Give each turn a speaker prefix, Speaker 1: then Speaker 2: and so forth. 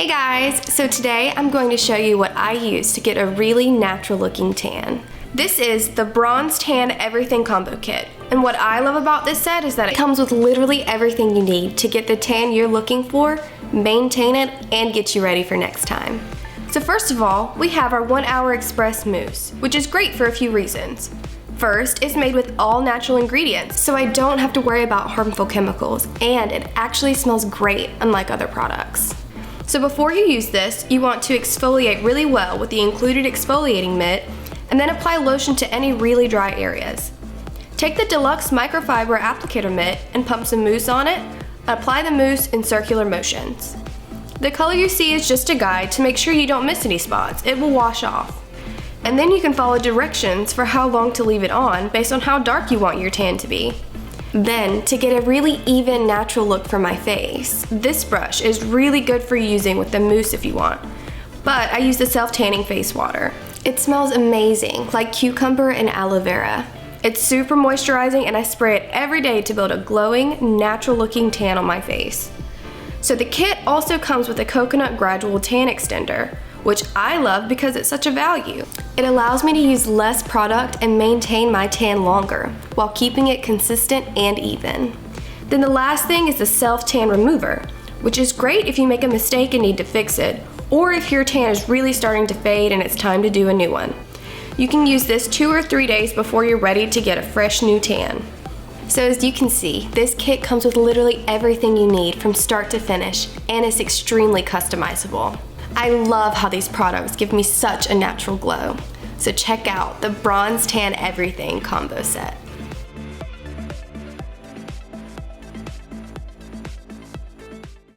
Speaker 1: guys, so today I'm going to show you what I use to get a really natural looking tan. This is the Bronze Tan Everything Combo Kit, and what I love about this set is that it comes with literally everything you need to get the tan you're looking for, maintain it, and get you ready for next time. So first of all, we have our 1 Hour Express Mousse, which is great for a few reasons. First, it's made with all natural ingredients, so I don't have to worry about harmful chemicals, and it actually smells great, unlike other products. So before you use this, you want to exfoliate really well with the included exfoliating mitt, and then apply lotion to any really dry areas. Take the deluxe microfiber applicator mitt and pump some mousse on it, and apply the mousse in circular motions. The color you see is just a guide to make sure you don't miss any spots. It will wash off. And then you can follow directions for how long to leave it on based on how dark you want your tan to be. Then, to get a really even, natural look for my face, this brush is really good for using with the mousse if you want. But I use the self-tanning face water. It smells amazing, like cucumber and aloe vera. It's super moisturizing and I spray it every day to build a glowing, natural looking tan on my face. So the kit also comes with a coconut Gradual tan extender, which I love because it's such a value. It allows me to use less product and maintain my tan longer, while keeping it consistent and even. Then the last thing is the self-tan remover, which is great if you make a mistake and need to fix it, or if your tan is really starting to fade and it's time to do a new one. You can use this 2 or 3 days before you're ready to get a fresh new tan. So as you can see, this kit comes with literally everything you need from start to finish, and it's extremely customizable. I love how these products give me such a natural glow. So check out the Bronze Tan Everything combo set.